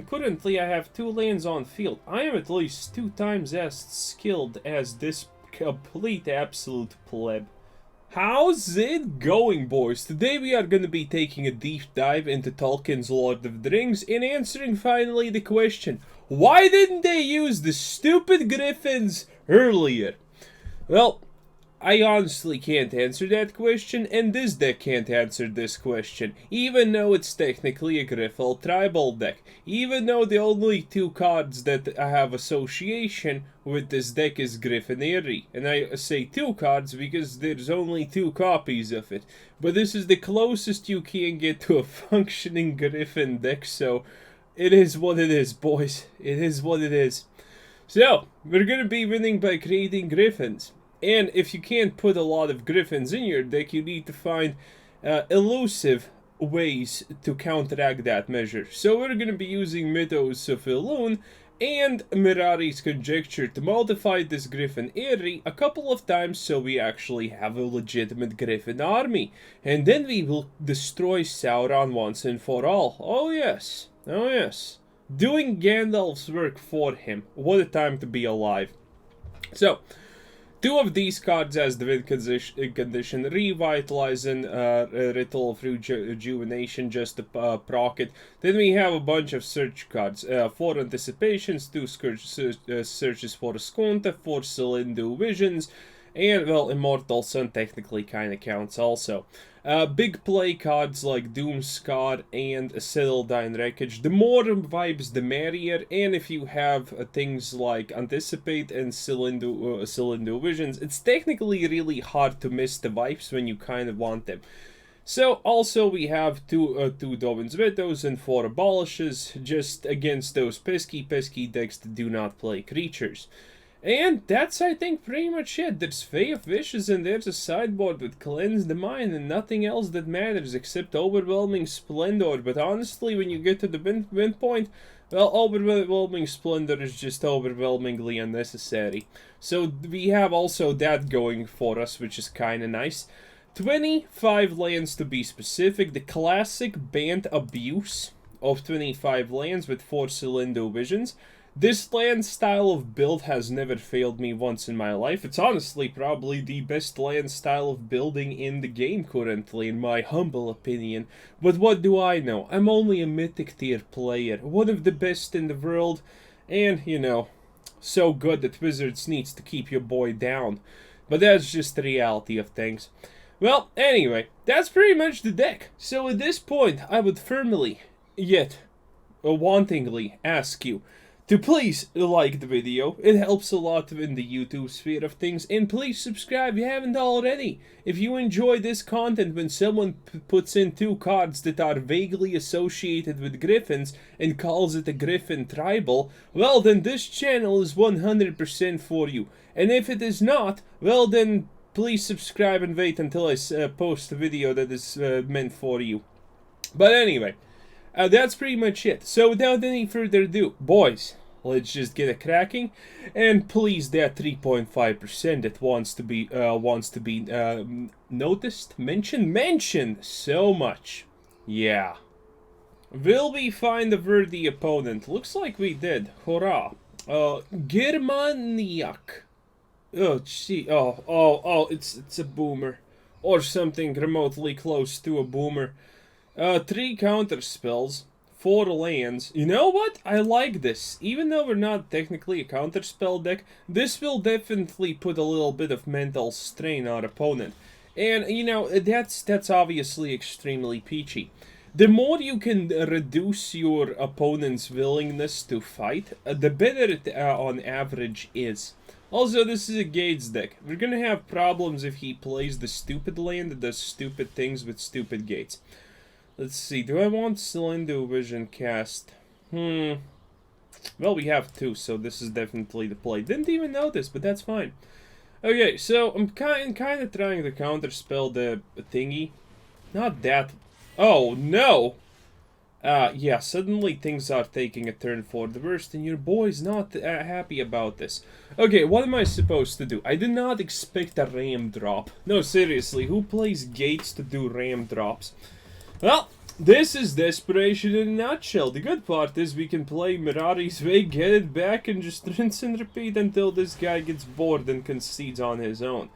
currently I have 2 lands on field. I am at least 2 times as skilled as this complete absolute pleb. How's it going, boys? Today we are going to be taking a deep dive into Tolkien's Lord of the Rings and answering finally the question, why didn't they use the stupid griffins earlier? Well, I honestly can't answer that question, and this deck can't answer this question, even though it's technically a Griffel tribal deck. Even though the only 2 cards that I have association with this deck is Griffin Aerie. And I say 2 cards because there's only 2 copies of it. But this is the closest you can get to a functioning Griffin deck, so it is what it is, boys. It is what it is. So, we're gonna be winning by creating Griffins. And if you can't put a lot of griffins in your deck, you need to find elusive ways to counteract that measure. So we're going to be using Mythos of Illuna and Mirari's Conjecture to modify this Griffin Aerie a couple of times so we actually have a legitimate Griffin army. And then we will destroy Sauron once and for all. Oh yes, oh yes. Doing Gandalf's work for him. What a time to be alive. So, 2 of these cards as the win condition, Revitalize and Ritual of Rejuvenation just to proc it. Then we have a bunch of search cards, 4 Anticipations, 2 searches for Azcanta, 4 Silundi Visions, and, well, Immortal Sun technically kinda counts also. Big play cards like Doomskar and Settle the Wreckage. The more vibes, the merrier. And if you have things like Anticipate and Silundi Visions, it's technically really hard to miss the vibes when you kind of want them. So, also we have 2 Dovin's Vetos and 4 Abolishes, just against those pesky decks that do not play creatures. And that's, I think, pretty much it. There's Fae of Wishes and there's a sideboard with Cleanse the Mind and nothing else that matters except Overwhelming Splendor. But honestly, when you get to the win point, well, Overwhelming Splendor is just overwhelmingly unnecessary. So we have also that going for us, which is kinda nice. 25 lands to be specific. The classic banned abuse of 25 lands with 4 Silundi Visions. This land style of build has never failed me once in my life. It's honestly probably the best land style of building in the game currently, in my humble opinion. But what do I know? I'm only a mythic tier player, one of the best in the world, and, you know, so good that Wizards needs to keep your boy down. But that's just the reality of things. Well, anyway, that's pretty much the deck. So at this point, I would firmly, yet wantingly ask you to please like the video. It helps a lot in the YouTube sphere of things. And please subscribe if you haven't already. If you enjoy this content when someone puts in 2 cards that are vaguely associated with griffins and calls it a griffin tribal, well then this channel is 100% for you. And if it is not, well then please subscribe and wait until I post a video that is meant for you. But anyway, that's pretty much it. So without any further ado, boys, let's just get it cracking. And please, that 3.5% that wants to be noticed, mentioned so much. Yeah. Will we find a worthy opponent? Looks like we did. Hurrah. Germaniak. Oh, gee. Oh, it's a boomer. Or something remotely close to a boomer. 3 counter spells, 4 lands. You know what? I like this. Even though we're not technically a counter spell deck, this will definitely put a little bit of mental strain on our opponent. And, you know, that's obviously extremely peachy. The more you can reduce your opponent's willingness to fight, the better it on average is. Also, this is a Gates deck. We're gonna have problems if he plays the stupid land that does stupid things with stupid gates. Let's see, do I want Silundi Vision cast? Well, we have 2, so this is definitely the play. Didn't even notice, but that's fine. Okay, so I'm kind of trying to counterspell the thingy. Not that. Oh, no! Yeah, suddenly things are taking a turn for the worst, and your boy's not happy about this. Okay, what am I supposed to do? I did not expect a ram drop. No, seriously, who plays gates to do ram drops? Well, this is desperation in a nutshell. The good part is we can play Mirari's way, get it back, and just rinse and repeat until this guy gets bored and concedes on his own.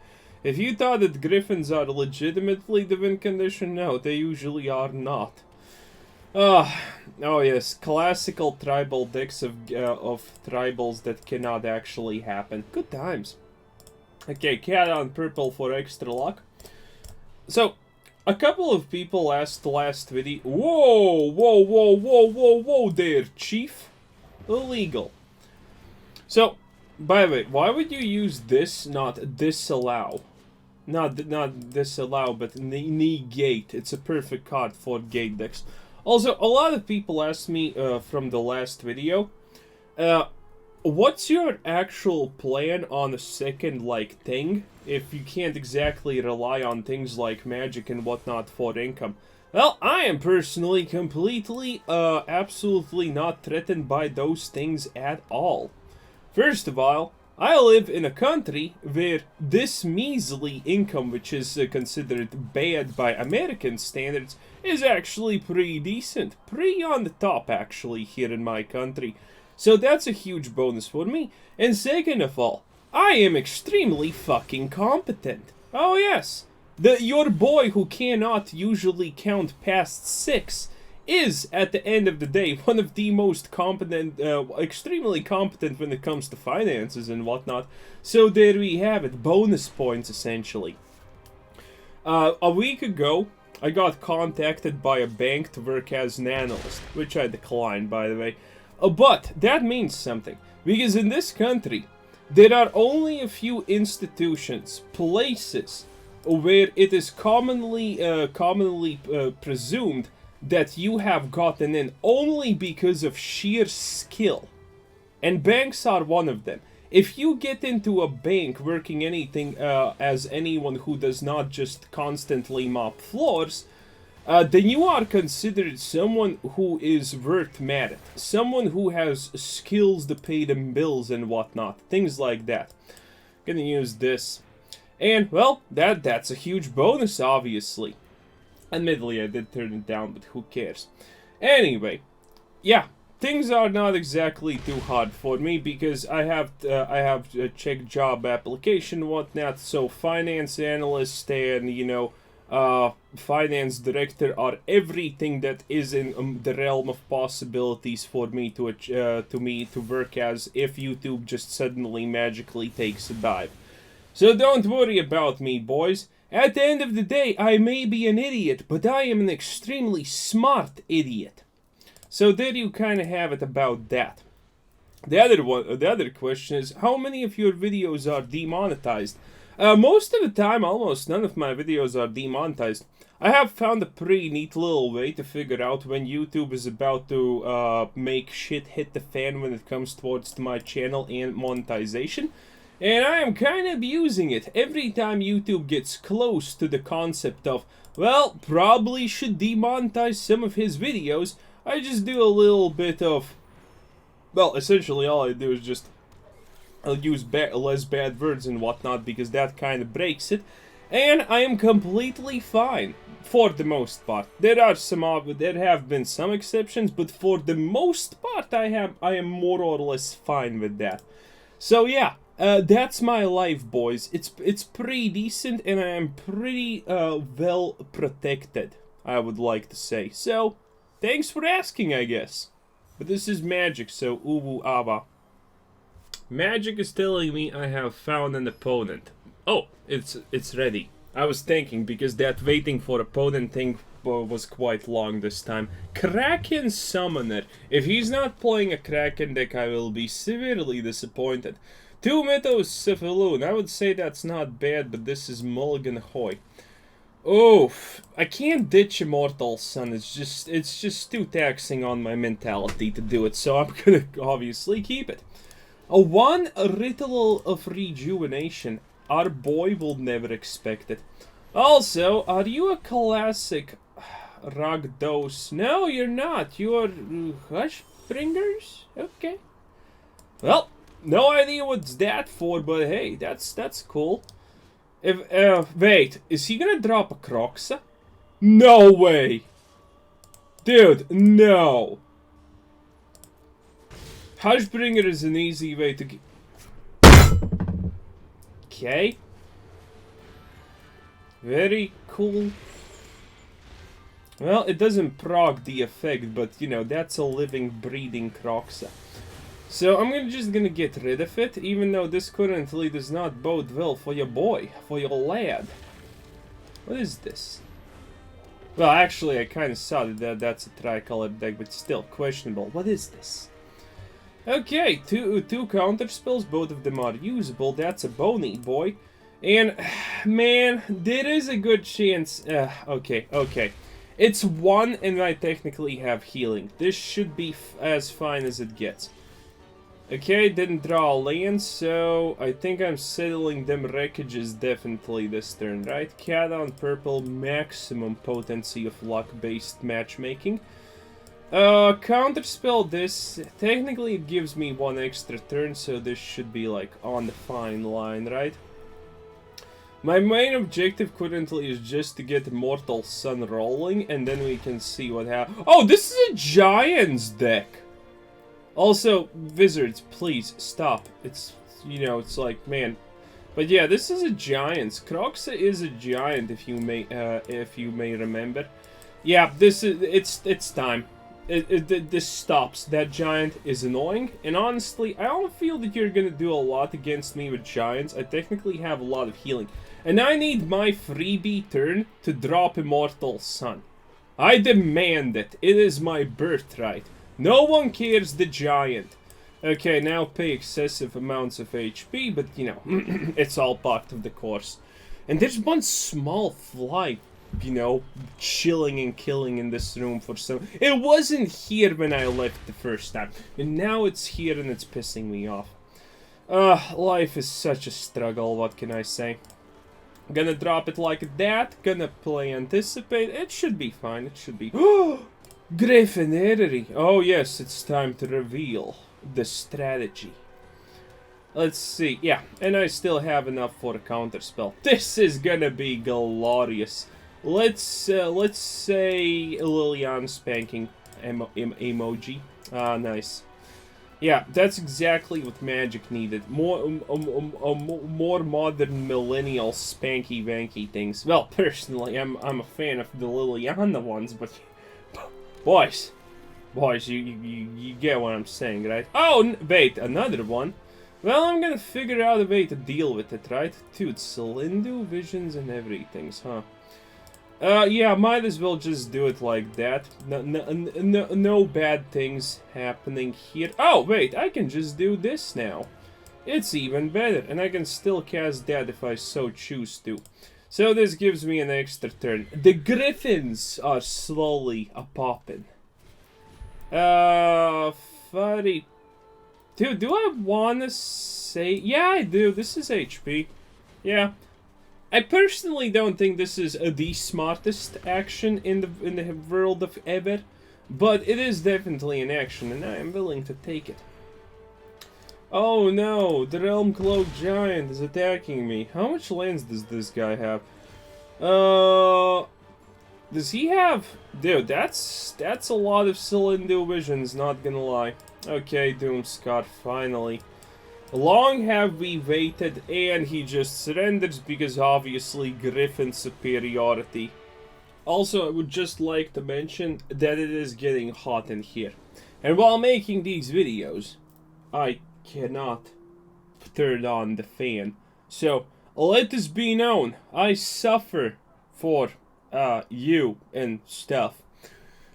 If you thought that Griffins are legitimately the win condition, no, they usually are not. Oh yes, classical tribal decks of tribals that cannot actually happen. Good times. Okay, cat on purple for extra luck. So, a couple of people asked last video, whoa there, chief. Illegal. So, by the way, why would you use this, not disallow? Not disallow, but negate. It's a perfect card for gate decks. Also, a lot of people asked me from the last video, what's your actual plan on a second, thing, if you can't exactly rely on things like magic and whatnot for income? Well, I am personally completely, absolutely not threatened by those things at all. First of all, I live in a country where this measly income, which is considered bad by American standards, is actually pretty decent. Pretty on the top, actually, here in my country. So that's a huge bonus for me. And second of all, I am extremely fucking competent. Oh yes, your boy who cannot usually count past 6 is, at the end of the day, one of the most competent, extremely competent when it comes to finances and whatnot. So there we have it, bonus points essentially. A week ago, I got contacted by a bank to work as an analyst, which I declined, by the way. But that means something, because in this country, there are only a few institutions, places, where it is commonly presumed that you have gotten in only because of sheer skill. And banks are one of them. If you get into a bank working anything as anyone who does not just constantly mop floors, then you are considered someone who is worth merit. Someone who has skills to pay them bills and whatnot. Things like that. Gonna use this. And, well, that's a huge bonus, obviously. Admittedly, I did turn it down, but who cares? Anyway, yeah, things are not exactly too hard for me because I have checked job application and whatnot. So finance analyst and finance director are everything that is in the realm of possibilities for me to work as if YouTube just suddenly magically takes a dive. So don't worry about me, boys. At the end of the day, I may be an idiot, but I am an extremely smart idiot. So there you kind of have it about that. The other question is, how many of your videos are demonetized? Most of the time, almost none of my videos are demonetized. I have found a pretty neat little way to figure out when YouTube is about to make shit hit the fan when it comes towards my channel and monetization. And I am kind of using it. Every time YouTube gets close to the concept of, well, probably should demonetize some of his videos, I just do a little bit of, well, essentially all I do is just, I'll use less bad words and whatnot because that kind of breaks it. And I am completely fine, for the most part. There have been some exceptions, but for the most part I am more or less fine with that. So yeah. That's my life, boys. It's pretty decent, and I am pretty well protected, I would like to say. So, thanks for asking, I guess. But this is magic, so uwu ava. Magic is telling me I have found an opponent. Oh, it's ready. I was thinking, because that waiting for opponent thing was quite long this time. Kraken Summoner. If he's not playing a Kraken deck, I will be severely disappointed. 2 Mythos of Illuna. I would say that's not bad, but this is Mulligan Hoy. Oof. I can't ditch Immortal Sun. It's just too taxing on my mentality to do it, so I'm gonna obviously keep it. A 1 Ritual of Rejuvenation. Our boy will never expect it. Also, are you a classic Ragdos? No, you're not. You are Hushbringers? Okay. Well, no idea what's that for, but hey, that's cool. Wait, is he gonna drop a Croxa? No way! Dude, no! Hushbringer is an easy way to get... Okay. Very cool. Well, it doesn't proc the effect, but, you know, that's a living, breathing Kroxa. So, I'm just gonna get rid of it, even though this currently does not bode well for your boy, for your lad. What is this? Well, actually, I kind of saw that that's a tricolor deck, but still, questionable. What is this? Okay, two counter spells, both of them are usable. That's a bony boy. And, man, there is a good chance... okay. It's 1 and I technically have healing. This should be as fine as it gets. Okay, didn't draw a land, so I think I'm settling them wreckages definitely this turn, right? Cat on purple, maximum potency of luck-based matchmaking. Counterspell this. Technically it gives me 1 extra turn, so this should be like on the fine line, right? My main objective currently is just to get Immortal Sun rolling, and then we can see what happens. Oh, this is a Giants deck! Also, Wizards, please, stop. It's, you know, it's like, man. But yeah, this is a Giants. Kroxa is a Giant, if you may remember. Yeah, this is, it's time. This stops. That Giant is annoying, and honestly, I don't feel that you're gonna do a lot against me with Giants. I technically have a lot of healing. And I need my freebie turn to drop Immortal Sun. I demand it. It is my birthright. No one cares the Giant. Okay, now pay excessive amounts of HP, but you know, it's all part of the course. And there's one small fly, you know, chilling and killing in this room for some... It wasn't here when I left the first time. And now it's here and it's pissing me off. Life is such a struggle, what can I say? Gonna drop it like that, gonna play Anticipate, it should be fine, it should be... Griffin Aerie! Oh yes, it's time to reveal the strategy. Let's see, yeah, and I still have enough for a counterspell. This is gonna be glorious. Let's say Lilian spanking emoji. Ah, nice. Yeah, that's exactly what Magic needed. More modern millennial spanky wanky things. Well, personally, I'm a fan of the Liliana ones, but boys, you get what I'm saying, right? Oh, wait, another one. Well, I'm gonna figure out a way to deal with it, right? Dude, Silundi Visions and everything's, huh? Yeah, might as well just do it like that. No bad things happening here. Oh, wait, I can just do this now. It's even better, and I can still cast that if I so choose to. So this gives me an extra turn. The Griffins are slowly a-popping. Fuddy. Dude, do I want to say... Yeah, I do. This is HP. Yeah. I personally don't think this is the smartest action in the world of ever, but it is definitely an action, and I am willing to take it. Oh no, the Realm Cloak Giant is attacking me. How much lands does this guy have? Does he have... Dude, that's a lot of Silundi Visions, not gonna lie. Okay, Doomskar, finally. Long have we waited, and he just surrenders because obviously Griffin superiority. Also, I would just like to mention that it is getting hot in here. And while making these videos, I cannot turn on the fan. So, let this be known, I suffer for you and stuff.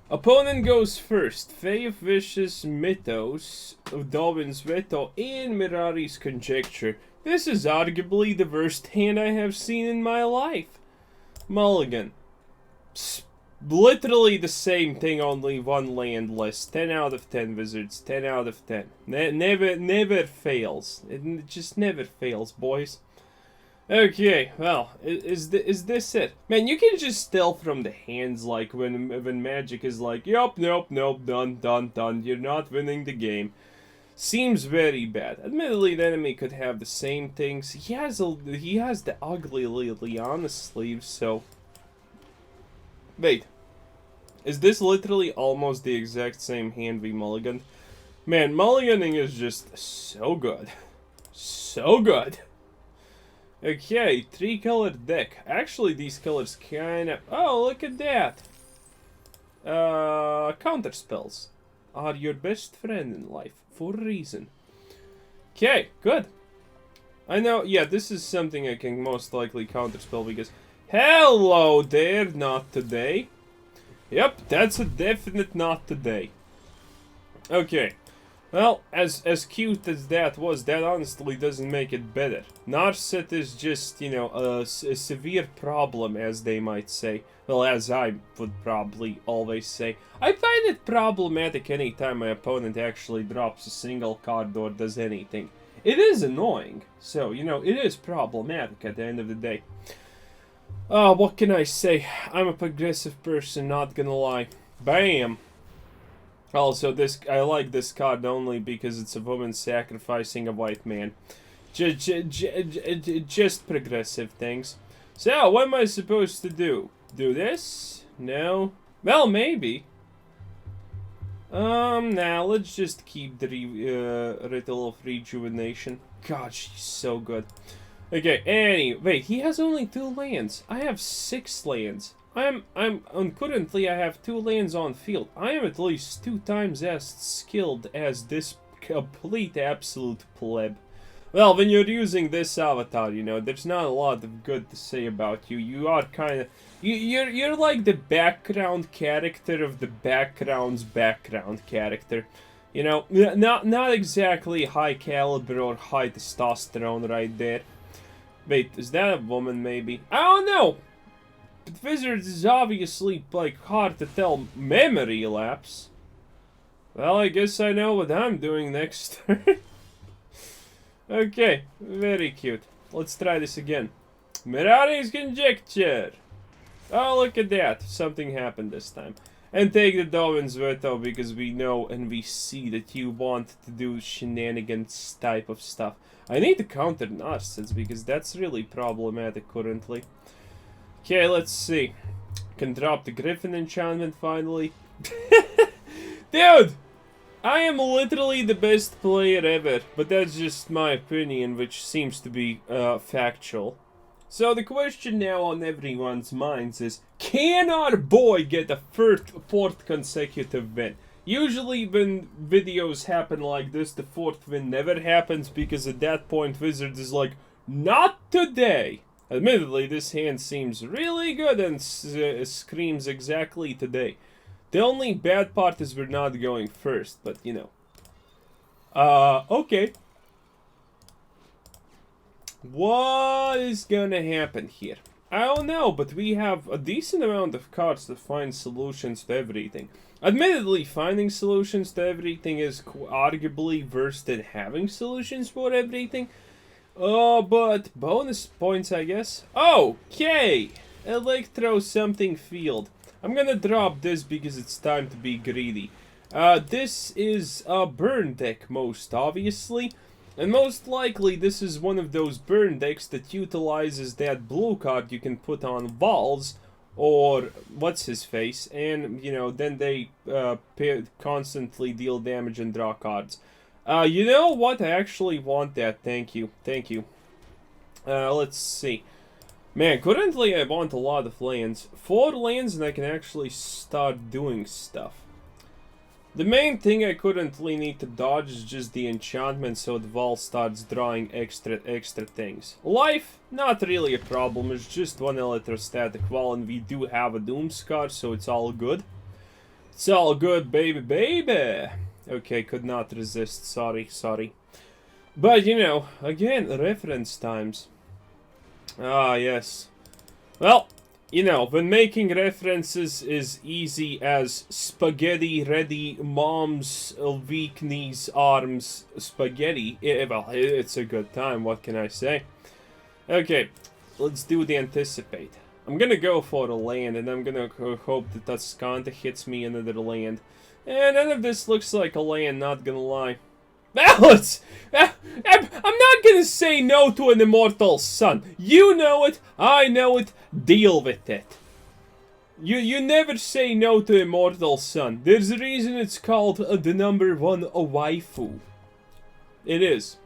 Opponent goes first. Fae of Wishes, Mythos of Dovin's Veto, and Mirari's Conjecture. This is arguably the worst hand I have seen in my life. Mulligan. Literally the same thing, only 1 land less. 10 out of 10 Wizards. 10 out of 10. Never fails. It just never fails, boys. Okay, well, is this it? Man, you can just tell from the hands, like, when Magic is like, yup, nope, done, you're not winning the game. Seems very bad. Admittedly, the enemy could have the same things. He has the ugly Liliana sleeves, so... Wait. Is this literally almost the exact same hand we mulliganed? Man, mulliganing is just so good. So good. Okay, 3-color deck. Actually, these colors kinda... Oh, look at that. Counter spells are your best friend in life, for a reason. Okay, good. I know, yeah, this is something I can most likely counterspell because... Hello there, not today. Yep, that's a definite not today. Okay. Well, as cute as that was, that honestly doesn't make it better. Narset is just, you know, a severe problem, as they might say. Well, as I would probably always say. I find it problematic anytime my opponent actually drops a single card or does anything. It is annoying, so, you know, it is problematic at the end of the day. What can I say? I'm a progressive person, not gonna lie. Bam! Also, I like this card only because it's a woman sacrificing a white man. Just progressive things. So, what am I supposed to do? Do this? No? Well, maybe. Nah, let's just keep the Ritual of Rejuvenation. God, she's so good. Okay, wait, he has only 2 lands. I have 6 lands. Currently I have 2 lands on field. I am at least 2 times as skilled as this complete absolute pleb. Well, when you're using this avatar, you know, there's not a lot of good to say about you. You are kind of... You're like the background character of the background's background character. You know, not exactly high caliber or high testosterone right there. Wait, is that a woman maybe? I don't know! But Wizards is obviously, like, hard to tell memory lapse. Well, I guess I know what I'm doing next turn. Okay, very cute. Let's try this again. Mirari Conjecture! Oh, look at that. Something happened this time. And take the Dovin's Veto because we know and we see that you want to do shenanigans type of stuff. I need to counter Narsets because that's really problematic currently. Okay, let's see. Can drop the Griffin enchantment finally. Dude! I am literally the best player ever, but that's just my opinion, which seems to be factual. So the question now on everyone's minds is, can our boy get a fourth consecutive win? Usually when videos happen like this, the 4th win never happens because at that point Wizards is like, not today! Admittedly, this hand seems really good and screams exactly today. The only bad part is we're not going first, but you know. Okay. What is gonna happen here? I don't know, but we have a decent amount of cards to find solutions to everything. Admittedly, finding solutions to everything is arguably worse than having solutions for everything. But bonus points, I guess. Okay! Electro something field. I'm gonna drop this because it's time to be greedy. This is a burn deck, most obviously. And most likely this is one of those burn decks that utilizes that blue card you can put on walls, or what's his face, and, you know, then they constantly deal damage and draw cards. You know what? I actually want that. Thank you. Thank you. Let's see. Man, currently I want a lot of lands. 4 lands and I can actually start doing stuff. The main thing I currently need to dodge is just the enchantment so the wall starts drawing extra things. Life, not really a problem, it's just 1 electrostatic wall and we do have a Doomskar, so it's all good. It's all good, baby! Okay, could not resist, sorry. But, you know, again, reference times. Ah, yes. Well, you know, when making references is easy as spaghetti ready, mom's weak knees, arms, spaghetti, well, it's a good time, what can I say? Okay, let's do the anticipate. I'm gonna go for a land, and I'm gonna hope that Azcanta hits me another land. And none of this looks like a land, not gonna lie. Well, I'm not gonna say no to an Immortal Sun. You know it, I know it, deal with it. You never say no to Immortal Sun. There's a reason it's called the #1 waifu. It is.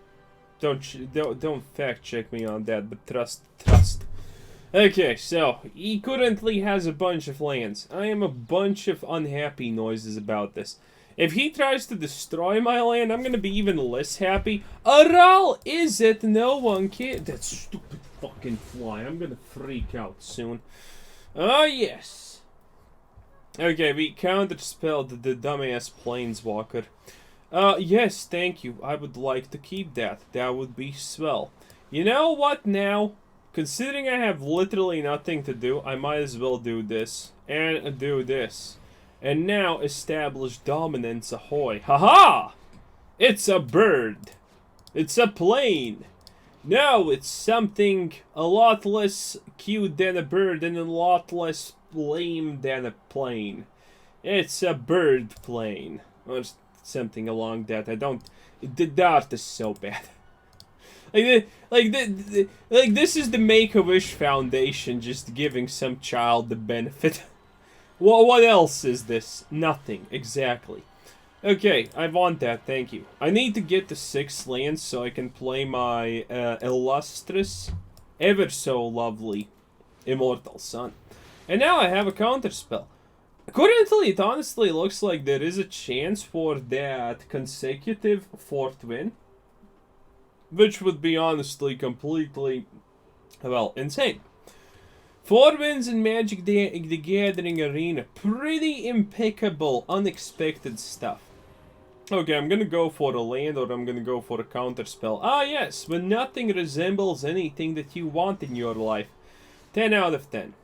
Don't fact check me on that, but trust. Okay, so he currently has a bunch of lands. I am a bunch of unhappy noises about this. If he tries to destroy my land, I'm gonna be even less happy. Aral, is it? No one can. That stupid fucking fly. I'm gonna freak out soon. Oh, yes. Okay, we counterspelled the dumbass Planeswalker. Yes, thank you. I would like to keep that. That would be swell. You know what now? Considering I have literally nothing to do, I might as well do this. And do this. And now establish dominance, ahoy. Haha! It's a bird. It's a plane. No, it's something a lot less cute than a bird and a lot less lame than a plane. It's a bird plane. Or something along that. The art is so bad. Like this is the Make-A-Wish Foundation just giving some child the benefit. Well, what else is this? Nothing, exactly. Okay, I want that, thank you. I need to get to 6 lands so I can play my illustrious, ever so lovely Immortal Sun. And now I have a counterspell. Currently, it honestly looks like there is a chance for that consecutive 4th win. Which would be honestly completely, well, insane. 4 wins in Magic the Gathering Arena. Pretty impeccable, unexpected stuff. Okay, I'm gonna go for a land or I'm gonna go for a counterspell. Ah yes, when nothing resembles anything that you want in your life. 10 out of 10.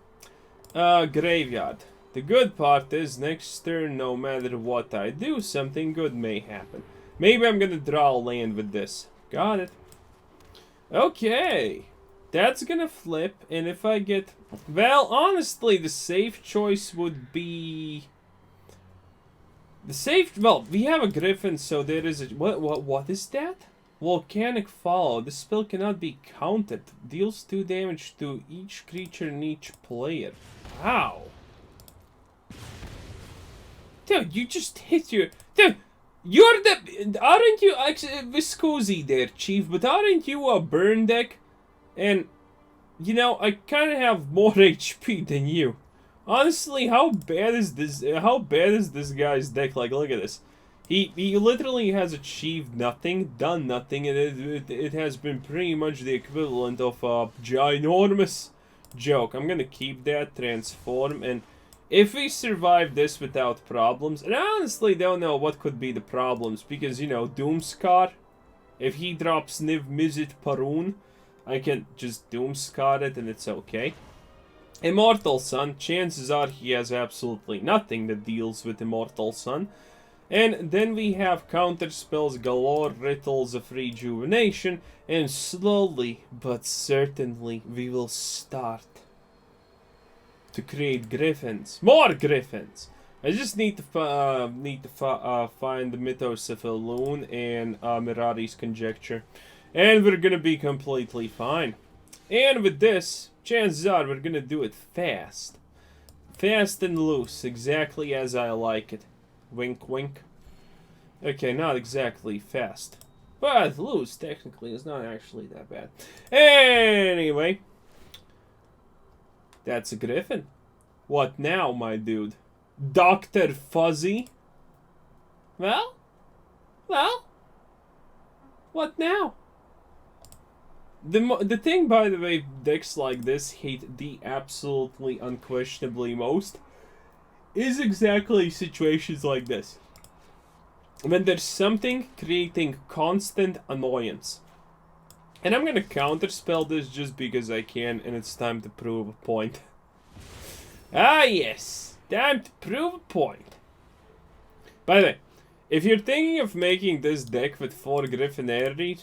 Graveyard. The good part is next turn, no matter what I do, something good may happen. Maybe I'm gonna draw a land with this. Got it. Okay. That's gonna flip, and if I get... Well, honestly, the safe choice would be... Well, we have a Griffin, so there is a... What is that? Volcanic Follow. The spell cannot be countered. Deals 2 damage to each creature and each player. Wow. Dude, you just hit your... Dude! You're the... Aren't you... Viscosi there, Chief, but aren't you a burn deck? And, you know, I kind of have more HP than you. Honestly, how bad is this guy's deck? Like, look at this. He literally has achieved nothing, done nothing, and it has been pretty much the equivalent of a ginormous joke. I'm gonna keep that, transform, and... If we survive this without problems, and I honestly don't know what could be the problems, because, you know, Doomskar, if he drops Niv Mizzet Parun, I can just Doomskar it and it's okay. Immortal Sun, chances are he has absolutely nothing that deals with Immortal Sun. And then we have counter spells galore, Rituals of Rejuvenation, and slowly but certainly we will start to create griffins. More griffins! I just need to find the Mythos of Illuna and Mirari's Conjecture. And we're gonna be completely fine. And with this, chances are we're gonna do it fast. Fast and loose, exactly as I like it. Wink wink. Okay, not exactly fast. But loose, technically, is not actually that bad. Anyway. That's a griffin. What now, my dude? Dr. Fuzzy? Well? What now? The thing, by the way, decks like this hate the absolutely unquestionably most is exactly situations like this. When there's something creating constant annoyance. And I'm gonna counterspell this just because I can, and it's time to prove a point. Ah yes, time to prove a point. By the way, if you're thinking of making this deck with 4 Griffin Aerie,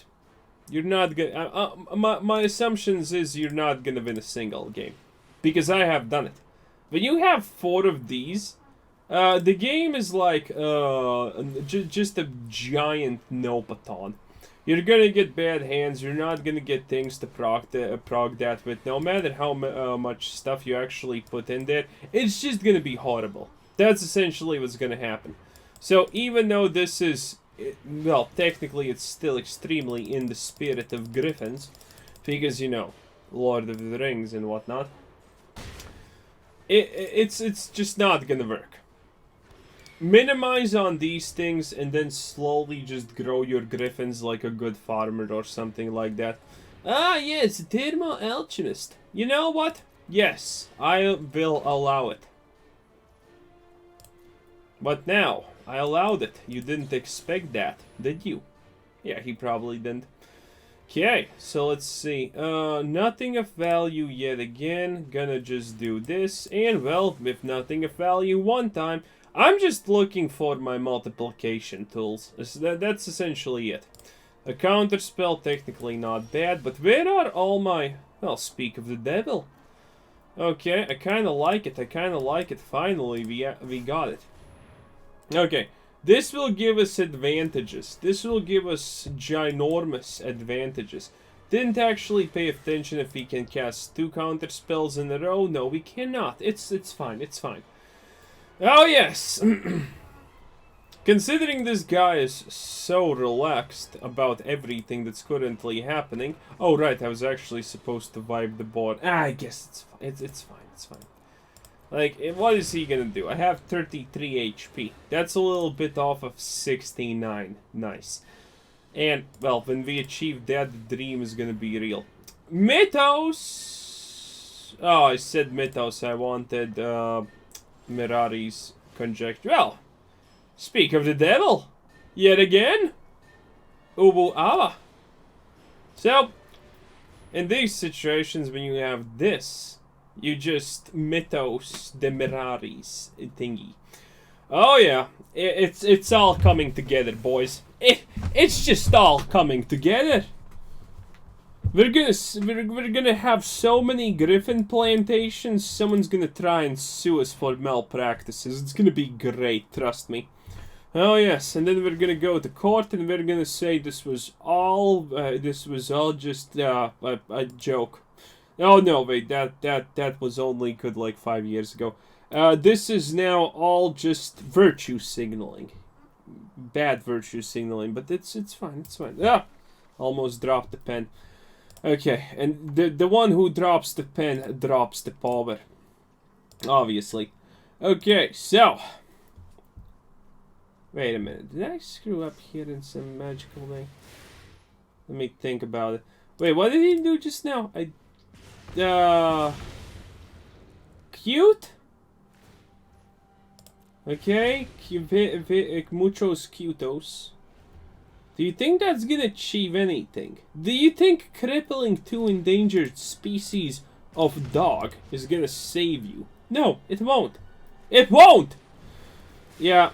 you're not gonna... my assumptions is you're not gonna win a single game. Because I have done it. When you have 4 of these, the game is like just a giant nopathon. You're gonna get bad hands. You're not gonna get things to prog that with. No matter how much stuff you actually put in there, it's just gonna be horrible. That's essentially what's gonna happen. So even though this is, well, technically it's still extremely in the spirit of Griffins, because, you know, Lord of the Rings and whatnot, it's just not gonna work. Minimize on these things and then slowly just grow your Griffins like a good farmer or something like that. Ah, yes, Thermal Alchemist. You know what? Yes, I will allow it. But now, I allowed it. You didn't expect that, did you? Yeah, he probably didn't. Okay, so let's see. Nothing of value yet again. Gonna just do this. And, well, with nothing of value one time, I'm just looking for my multiplication tools. That's essentially it. A counter spell, technically not bad, but where are all my... Well, speak of the devil. Okay, I kind of like it. I kind of like it. Finally, we got it. Okay, this will give us advantages. This will give us ginormous advantages. Didn't actually pay attention if we can cast 2 counter spells in a row. No, we cannot. It's fine. It's fine. Oh, yes. Considering this guy is so relaxed about everything that's currently happening. Oh, right, I was actually supposed to vibe the board. Ah, I guess it's fine. It's fine. It's fine. Like, what is he gonna do? I have 33 HP. That's a little bit off of 69. Nice. And, well, when we achieve that, the dream is gonna be real. Mythos! Oh, I said Mythos. I wanted, Mirari's Conjecture. Well, speak of the devil, yet again. Ubu Awa. So, in these situations, when you have this, you just Mythos the Mirari's thingy. Oh yeah, it's all coming together, boys. It's just all coming together. We're gonna have so many Griffin plantations, someone's gonna try and sue us for malpractices. It's gonna be great, trust me. Oh yes, and then we're gonna go to court and we're gonna say this was all just a joke. Oh no, wait, that was only good like 5 years ago. This is now all just virtue signaling. Bad virtue signaling, but it's fine, it's fine. Ah! Almost dropped the pen. Okay, and the one who drops the pen drops the power. Obviously. Okay, so. Wait a minute. Did I screw up here in some magical way? Let me think about it. Wait, what did he do just now? Cute? Okay, muchos cutos. Do you think that's gonna achieve anything? Do you think crippling 2 endangered species of dog is gonna save you? No, it won't. It won't! Yeah,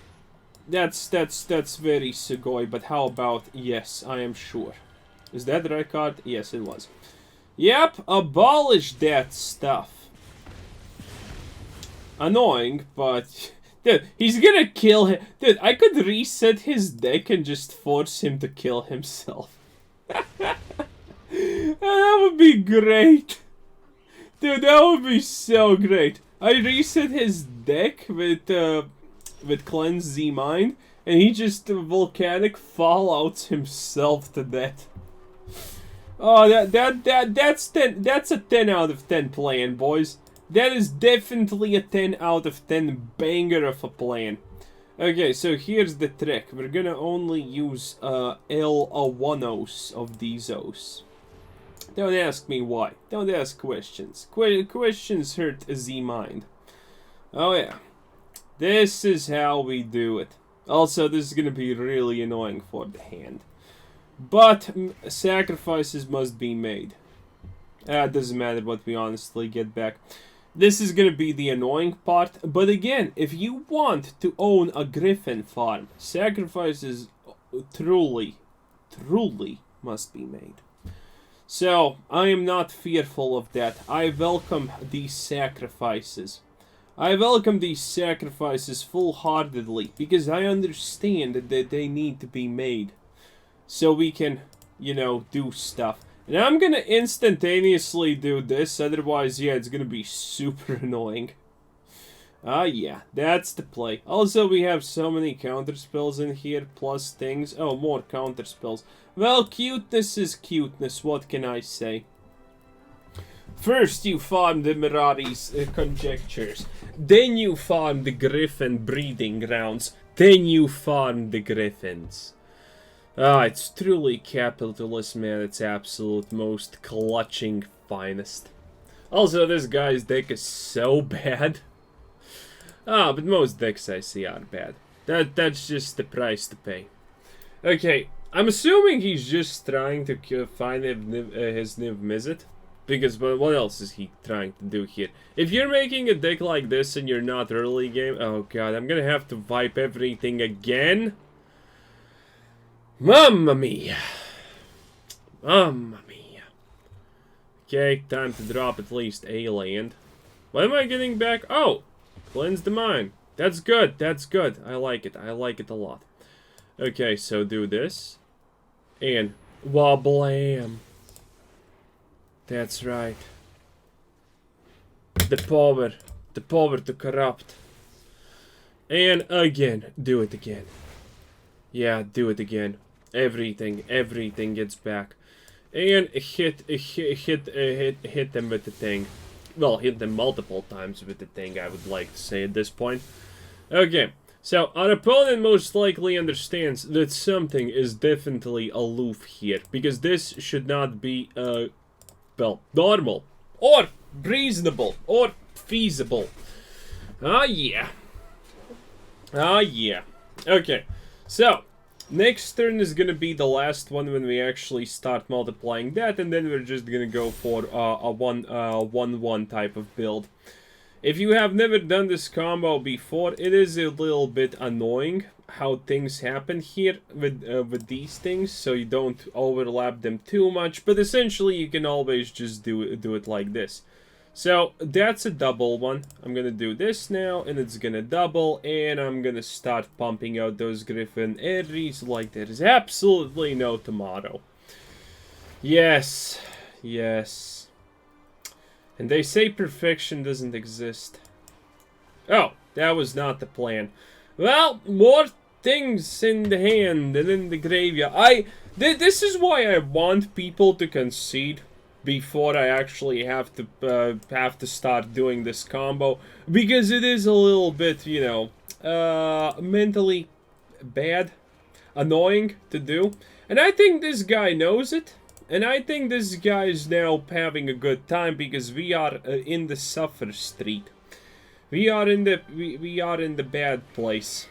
that's very Sugoi, but how about yes, I am sure. Is that the right card? Yes, it was. Yep, abolish that stuff. Annoying, but... Dude, he's gonna kill him. Dude, I could reset his deck and just force him to kill himself. That would be great. Dude, that would be so great. I reset his deck with Cleanse Z Mind, and he just volcanic fallouts himself to death. Oh, that's a 10 out of 10 plan, boys. That is definitely a 10 out of 10 banger of a plan. Okay, so here's the trick. We're gonna only use L1os of these O's. Don't ask me why. Don't ask questions. Questions hurt Z mind. Oh yeah. This is how we do it. Also, this is gonna be really annoying for the hand. But sacrifices must be made. It doesn't matter what we honestly get back. This is gonna be the annoying part, but again, if you want to own a Griffin farm, sacrifices truly must be made. So, I am not fearful of that. I welcome these sacrifices. I welcome these sacrifices full-heartedly, because I understand that they need to be made. so we can, you know, do stuff. And I'm gonna instantaneously do this, otherwise, yeah, it's gonna be super annoying. Yeah, that's the play. Also, we have so many counter spells in here, plus things. Oh, more counter spells. Well, cuteness is cuteness, what can I say? First you farm the Mirari's Conjectures, then you farm the Griffin breeding grounds, then you farm the Griffins. Ah, it's truly capitalism at its absolute most clutching finest. Also, this guy's deck is so bad. Ah, but most decks I see are bad. That's just the price to pay. Okay, I'm assuming he's just trying to find his Niv Mizzet. Because what else is he trying to do here? If you're making a deck like this and you're not early game... Oh god, I'm gonna have to wipe everything again. Mamma mia. Mamma mia. Okay, time to drop at least a land. What am I getting back? Oh! Cleanse the mind. That's good, that's good. I like it a lot. Okay, so do this. And... Wablam. That's right. The power to corrupt. And again, do it again. Yeah, do it again. Everything gets back. And hit them with the thing. Well, hit them multiple times with the thing, I would like to say at this point. Okay, so our opponent most likely understands that something is definitely aloof here, because this should not be, well, normal, or reasonable, or feasible. Ah, yeah. Ah, yeah. Okay, so, next turn is gonna be the last one when we actually start multiplying that, and then we're just gonna go for a 1-1 type of build. If you have never done this combo before, it is a little bit annoying how things happen here with these things, so you don't overlap them too much, but essentially you can always just do it like this. So that's a double one. I'm gonna do this now, and it's gonna double, and I'm gonna start pumping out those Griffin Aeries like there is absolutely no tomorrow. Yes, yes. And they say perfection doesn't exist. Oh, that was not the plan. Well, more things in the hand and in the graveyard. This is why I want people to concede before I actually have to start doing this combo, because it is a little bit, you know, mentally bad, annoying to do, and I think this guy knows it. And I think this guy is now having a good time because we are in the suffer street. We are in the bad place.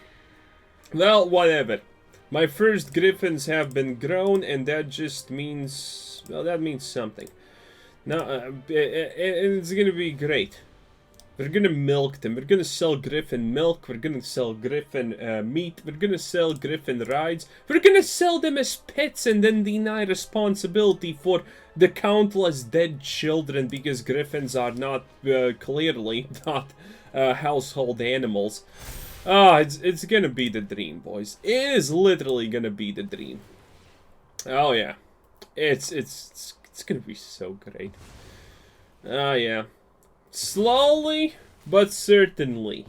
Well, whatever. My first Griffins have been grown, and that just means, well, that means something. Now, it's gonna be great. We're gonna milk them. We're gonna sell Griffin milk. We're gonna sell Griffin meat. We're gonna sell Griffin rides. We're gonna sell them as pets and then deny responsibility for the countless dead children because Griffins are not, clearly, not household animals. Ah, it's gonna be the dream, boys. It is literally gonna be the dream. Oh yeah, it's gonna be so great. Oh yeah. Slowly, but certainly.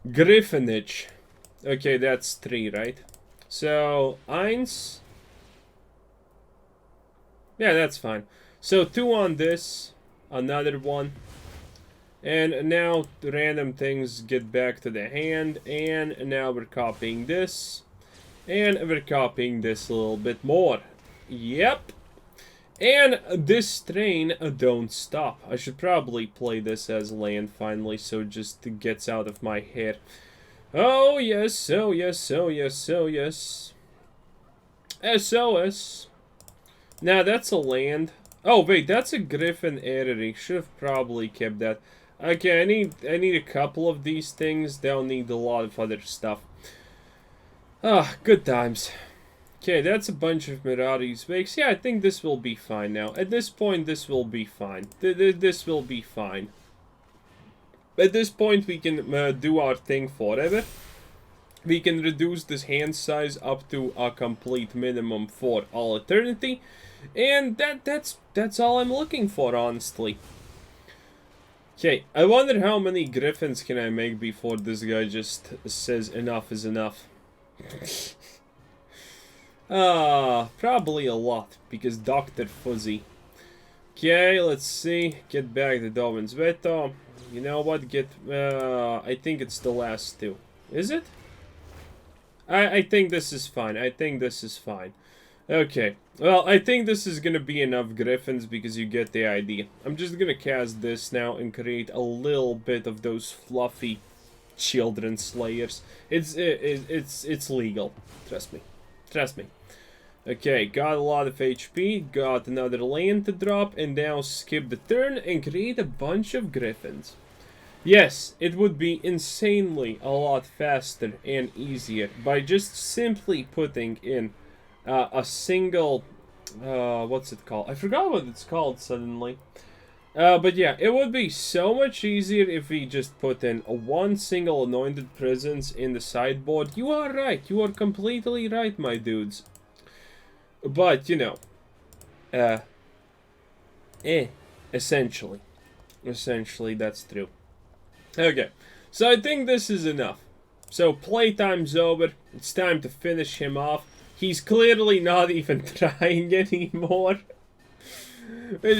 Griffinage. Okay, that's 3, right? So, eins. Yeah, that's fine. So, 2 on this. Another 1. And now, the random things get back to the hand. And now we're copying this. And we're copying this a little bit more. Yep. And this train don't stop. I should probably play this as land finally, so it just gets out of my head. Oh yes, oh yes, oh yes, oh yes. SOS. Now that's a land. Oh wait, that's a Griffin Aerie. Should have probably kept that. Okay, I need a couple of these things. They'll need a lot of other stuff. Ah, good times. Okay, that's a bunch of Mirari's Wakes. Yeah, I think this will be fine now. At this point, this will be fine. This will be fine. At this point, we can do our thing forever. we can reduce this hand size up to a complete minimum for all eternity. And that's all I'm looking for, honestly. Okay, I wonder how many griffins can I make before this guy just says enough is enough. Probably a lot, because Dr. Fuzzy. Okay, let's see. Get back to Dovin's Veto. You know what? I think it's the last two. Is it? I think this is fine. I think this is fine. Okay. Well, I think this is gonna be enough griffins because you get the idea. I'm just gonna cast this now and create a little bit of those fluffy children slayers. It's legal. Trust me. Trust me. Okay, got a lot of HP, got another land to drop, and now skip the turn and create a bunch of griffins. Yes, it would be insanely a lot faster and easier by just simply putting in a single, what's it called? I forgot what it's called suddenly. But yeah, it would be so much easier if we just put in one single anointed presence in the sideboard. You are right, you are completely right, my dudes. But, you know, essentially. Essentially, that's true. Okay, so I think this is enough. So, playtime's over. It's time to finish him off. He's clearly not even trying anymore. Which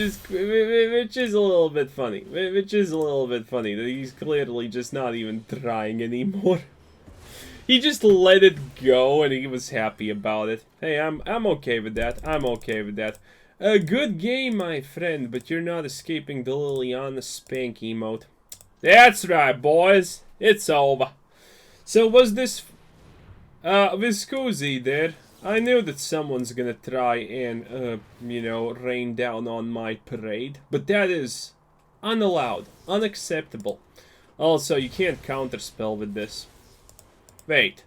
is a little bit funny. Which is a little bit funny that he's clearly just not even trying anymore. He just let it go and he was happy about it. Hey, I'm okay with that. I'm okay with that. A good game, my friend, but you're not escaping the Liliana Spank emote. That's right, boys. It's over. So was this Viscusi there? I knew that someone's gonna try and, you know, rain down on my parade. But that is unallowed. Unacceptable. Also, you can't counterspell with this. Wait.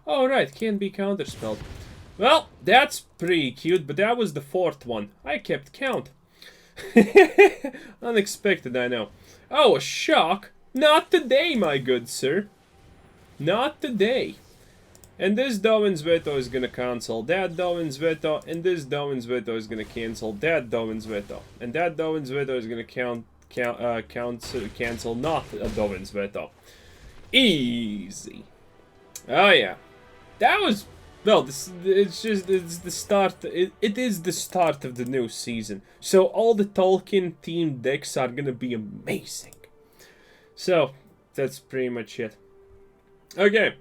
Oh, right, can't be counterspelled. Well, that's pretty cute, but that was the fourth one. I kept count. Unexpected, I know. Oh, a shock? Not today, my good sir. Not today. And this Dovin's Veto is gonna cancel that Dovin's Veto, and this Dovin's Veto is gonna cancel that Dovin's Veto. And that Dovin's Veto is gonna cancel not a Dovin's Veto. Easy. Oh yeah. That was... Well, it's the start. It is the start of the new season. So all the Tolkien themed decks are gonna be amazing. So that's pretty much it. Okay.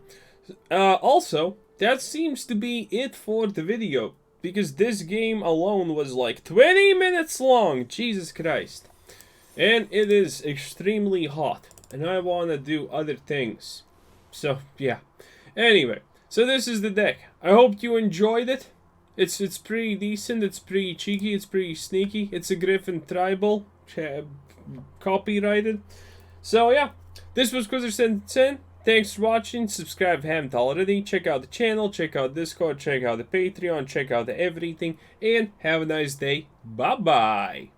Also, that seems to be it for the video, because this game alone was like 20 minutes long. Jesus Christ. And it is extremely hot, and I want to do other things. So yeah. Anyway. So this is the deck. I hope you enjoyed it. It's pretty decent, it's pretty cheeky, it's pretty sneaky. It's a Griffin Tribal, copyrighted. So yeah, this was Quizzer1010. Thanks for watching, subscribe if you haven't already. Check out the channel, check out Discord, check out the Patreon, check out the everything. And have a nice day. Bye-bye.